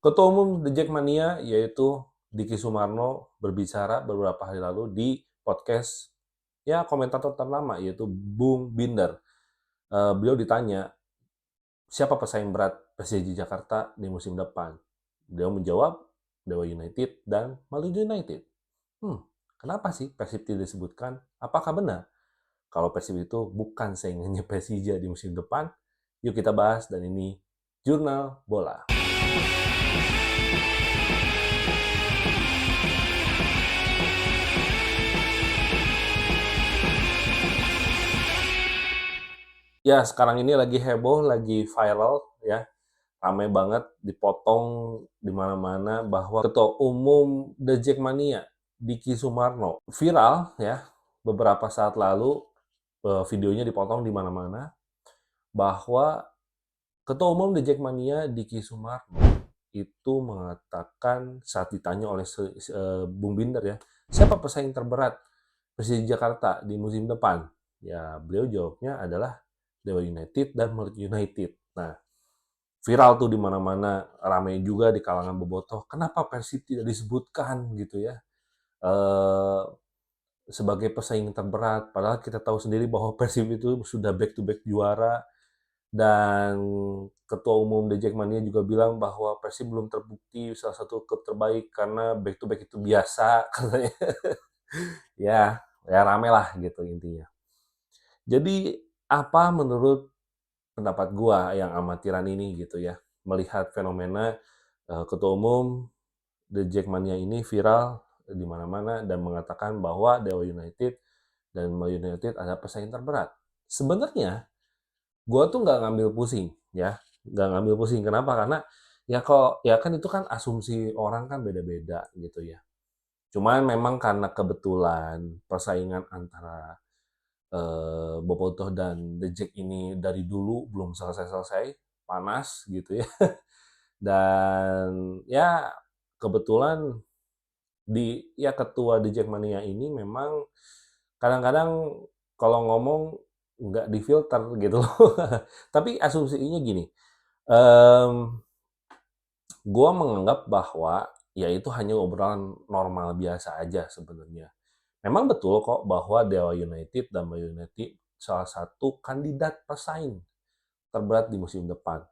Ketua Umum The Jackmania yaitu Diki Sumarno berbicara beberapa hari lalu di podcast ya komentator ternama yaitu Bung Binder. Beliau ditanya siapa pesaing berat PSSI Jakarta di musim depan. Beliau menjawab Dewa United dan Maluku United. Kenapa sih Persib tidak disebutkan? Apakah benar kalau Persib itu bukan saingannya Persija di musim depan? Yuk kita bahas dan ini Jurnal Bola. Ya, sekarang ini lagi heboh, lagi viral ya. Ramai banget dipotong di mana-mana bahwa Ketua Umum The Jackmania, Diki Sumarno, viral ya beberapa saat lalu videonya dipotong di mana-mana bahwa Ketua Umum The Jackmania, Diki Sumarno itu mengatakan saat ditanya oleh Bung Binder ya, siapa pesaing terberat Persija Jakarta di musim depan? Ya, beliau jawabnya adalah Dewa United dan Maluku United. Nah, viral tuh di mana-mana, ramai juga di kalangan bobotoh. Kenapa Persib tidak disebutkan gitu ya? Eh, sebagai pesaing terberat, padahal kita tahu sendiri bahwa Persib itu sudah back to back juara dan Ketua Umum The Jackmania juga bilang bahwa Persib belum terbukti salah satu klub terbaik karena back to back itu biasa katanya. Ya, ya rame lah gitu intinya. Jadi apa menurut pendapat gua yang amatiran ini gitu ya, melihat fenomena Ketua Umum The Jackmania ini viral di mana-mana dan mengatakan bahwa Dewa United dan Man United ada pesaing terberat. Sebenarnya gua tuh nggak ngambil pusing ya, nggak ngambil pusing. Kenapa? Karena ya kok ya kan itu kan asumsi orang kan beda-beda gitu ya. Cuman memang karena kebetulan persaingan antara Bobotoh dan The Jack ini dari dulu belum selesai-selesai, panas gitu ya. Dan ya kebetulan ya ketua The Jackmania ini memang kadang-kadang kalau ngomong nggak difilter gitu loh. Tapi asumsinya gini, um, gue menganggap bahwa ya itu hanya obrolan normal biasa aja sebenarnya. Memang betul kok bahwa Dewa United dan Bali United salah satu kandidat pesaing terberat di musim depan.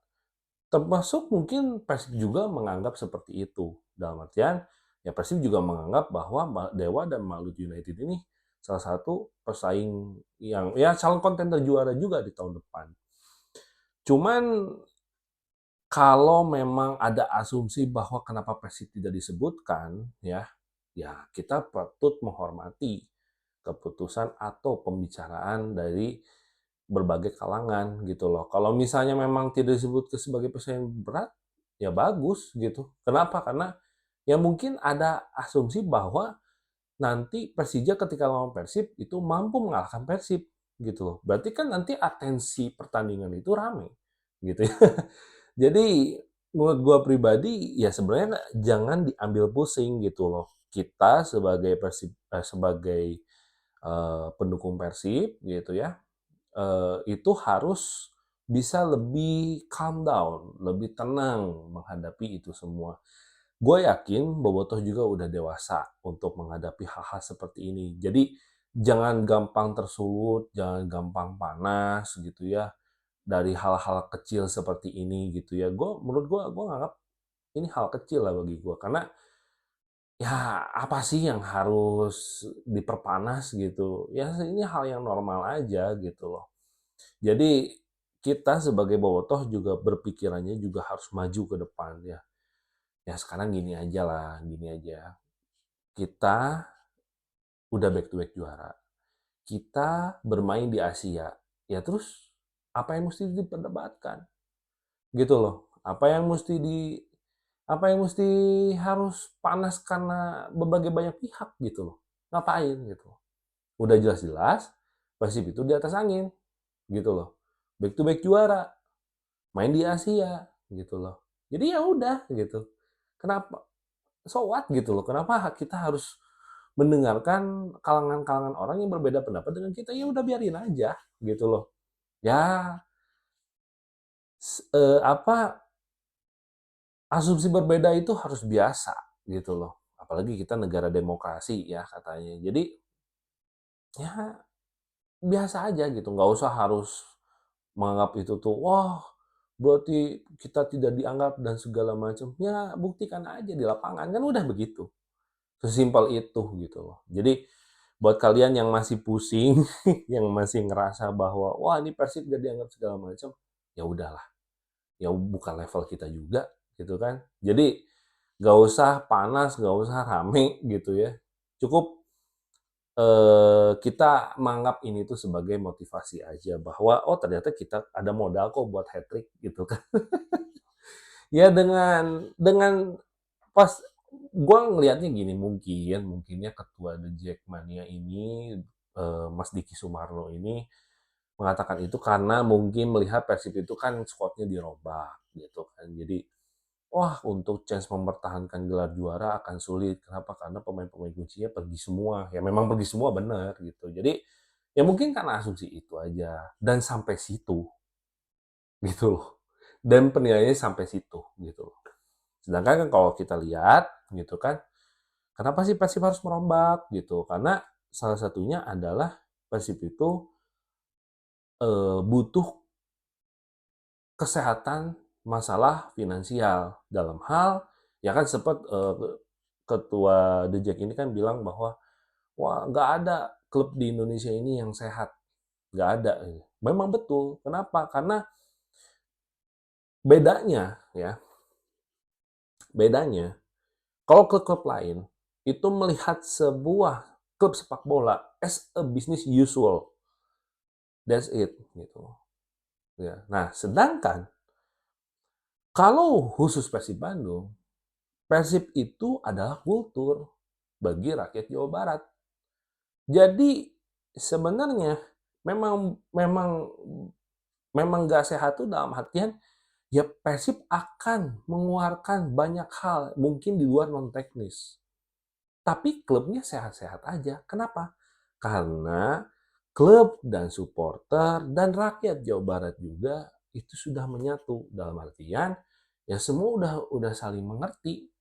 Termasuk mungkin Persib juga menganggap seperti itu. Dalam artian, ya Persib juga menganggap bahwa Dewa dan Maluku United ini salah satu pesaing yang ya calon kontender juara juga di tahun depan. Cuman kalau memang ada asumsi bahwa kenapa Persib tidak disebutkan, ya kita patut menghormati keputusan atau pembicaraan dari berbagai kalangan gitu loh. Kalau misalnya memang tidak disebut sebagai pesaing berat, ya bagus gitu. Kenapa? Karena ya mungkin ada asumsi bahwa nanti Persija ketika lawan Persib itu mampu mengalahkan Persib gitu loh. Berarti kan nanti atensi pertandingan itu rame gitu ya. Jadi menurut gua pribadi ya sebenarnya jangan diambil pusing gitu loh. Kita sebagai sebagai pendukung Persib gitu ya, itu harus bisa lebih calm down, lebih tenang menghadapi itu semua. Gue yakin Bobotoh juga udah dewasa untuk menghadapi hal-hal seperti ini. Jadi jangan gampang tersulut, jangan gampang panas gitu ya dari hal-hal kecil seperti ini gitu ya. Menurut gue nganggap ini hal kecil lah bagi gue karena ya apa sih yang harus diperpanas gitu. Ya ini hal yang normal aja gitu loh. Jadi kita sebagai bobotoh juga berpikirannya juga harus maju ke depan ya. Ya sekarang gini aja lah, gini aja. Kita udah back to back juara. Kita bermain di Asia. Ya terus apa yang mesti diperdebatkan? Gitu loh. Apa yang mesti harus panas karena berbagai banyak pihak gitu loh. Ngapain gitu. Udah jelas-jelas Persib itu di atas angin gitu loh. Back to back juara, main di Asia gitu loh. Jadi ya udah gitu. Kenapa so what gitu loh. Kenapa kita harus mendengarkan kalangan-kalangan orang yang berbeda pendapat dengan kita? Ya udah biarin aja gitu loh. Ya apa Asumsi berbeda itu harus biasa gitu loh. Apalagi kita negara demokrasi ya katanya. Jadi ya biasa aja gitu, nggak usah harus menganggap itu tuh, wah berarti kita tidak dianggap dan segala macam. Ya buktikan aja di lapangan, kan udah begitu. Sesimpel itu gitu loh. Jadi buat kalian yang masih pusing, yang masih ngerasa bahwa wah ini Persib gak dianggap segala macam, ya udahlah, ya bukan level kita juga gitu kan. Jadi gak usah panas, gak usah rame gitu ya. Cukup kita menganggap ini tuh sebagai motivasi aja bahwa oh ternyata kita ada modal kok buat hat trick gitu kan. Ya dengan pas gua ngelihatnya gini, mungkinnya ketua The Jackmania ini Mas Diki Sumarno ini mengatakan itu karena mungkin melihat Persib itu kan squad-nya dirombak gitu kan. Jadi wah untuk chance mempertahankan gelar juara akan sulit. Kenapa? Karena pemain-pemain kuncinya pergi semua. Ya memang pergi semua benar gitu. Jadi ya mungkin karena asumsi itu aja dan sampai situ gitu loh. Dan penilaiannya sampai situ gitu loh. Sedangkan kan kalau kita lihat gitu kan, kenapa sih Persib harus merombak gitu? Karena salah satunya adalah Persib itu butuh kesehatan masalah finansial dalam hal ya kan sempat ketua The Jack ini kan bilang bahwa wah nggak ada klub di Indonesia ini yang sehat, nggak ada. Memang betul. Kenapa? Karena bedanya ya bedanya kalau klub-klub lain itu melihat sebuah klub sepak bola as a business usual, that's it gitu ya. Nah sedangkan kalau khusus Persib Bandung, Persib itu adalah kultur bagi rakyat Jawa Barat. Jadi sebenarnya memang memang memang nggak sehat tuh dalam artian ya Persib akan mengeluarkan banyak hal mungkin di luar non teknis. Tapi klubnya sehat-sehat aja. Kenapa? Karena klub dan supporter dan rakyat Jawa Barat juga itu sudah menyatu dalam artian ya semua udah saling mengerti.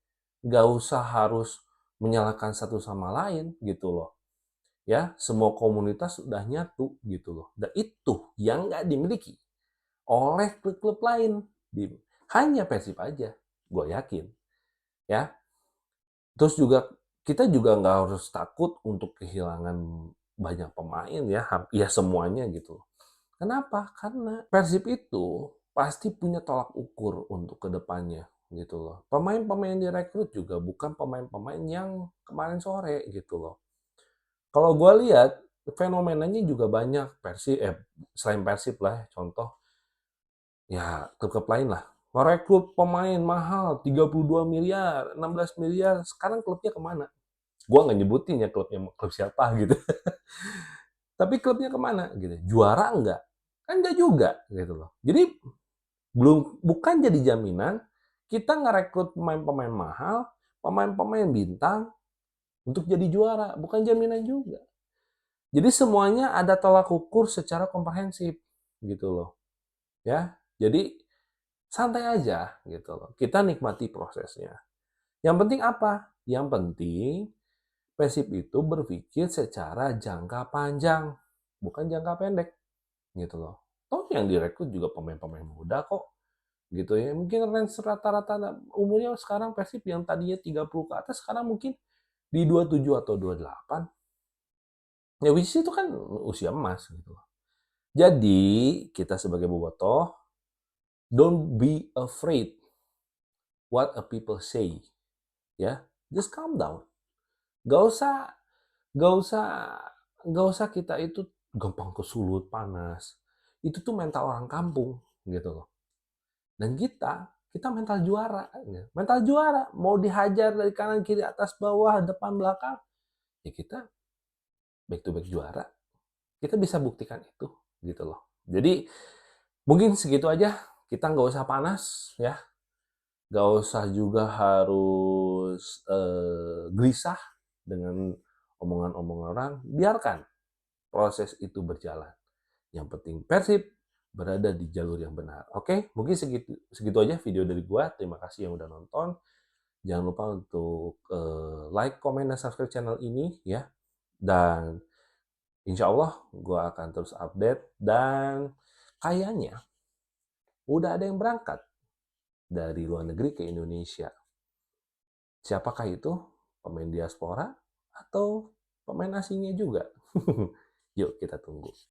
Nggak usah harus menyalahkan satu sama lain gitu loh. Ya, semua komunitas sudah nyatu gitu loh. Dan itu yang nggak dimiliki oleh klub-klub lain. Hanya Persib aja, gue yakin. Ya, terus juga kita juga nggak harus takut untuk kehilangan banyak pemain ya, ya semuanya gitu. Kenapa? Karena Persib itu pasti punya tolak ukur untuk kedepannya gitu loh. Pemain-pemain yang direkrut juga bukan pemain-pemain yang kemarin sore gitu loh. Kalau gue lihat fenomenanya juga banyak selain Persib lah contoh ya klub-klub lain lah. Merekrut pemain mahal 32 miliar, 16 miliar. Sekarang klubnya kemana? Gue nggak nyebutin ya klub siapa gitu. Tapi klubnya kemana gitu? Juara enggak? Kan enggak juga gitu loh. Jadi bukan jadi jaminan kita ngerekrut pemain-pemain mahal, pemain-pemain bintang untuk jadi juara, bukan jaminan juga. Jadi semuanya ada tolak ukur secara komprehensif gitu loh. Ya. Jadi santai aja gitu loh. Kita nikmati prosesnya. Yang penting apa? Yang penting Persib itu berpikir secara jangka panjang, bukan jangka pendek, gitu loh. Toh yang direkrut juga pemain-pemain muda kok, gitu ya. Mungkin range rata-rata umurnya sekarang Persib yang tadinya 30 ke atas, sekarang mungkin di 27 atau 28. Ya which itu kan usia emas gitu loh. Jadi kita sebagai bobotoh, don't be afraid what a people say, ya. Just calm down. Gak usah Gak usah gak usah kita itu gampang kesulut, panas. Itu tuh mental orang kampung gitu loh. Dan kita mental juara. Mental juara. Mau dihajar dari kanan, kiri, atas, bawah, depan, belakang. Ya kita back to back juara. Kita bisa buktikan itu gitu loh. Jadi mungkin segitu aja. Kita nggak usah panas ya. Nggak usah juga harus gelisah dengan omongan-omongan orang. Biarkan proses itu berjalan. Yang penting Persib berada di jalur yang benar. Oke, mungkin segitu aja video dari gua. Terima kasih yang udah nonton. Jangan lupa untuk like, comment, dan subscribe channel ini ya. Dan insya Allah gua akan terus update dan kayaknya udah ada yang berangkat dari luar negeri ke Indonesia. Siapakah itu? Pemain diaspora atau pemain asingnya juga? Yuk kita tunggu.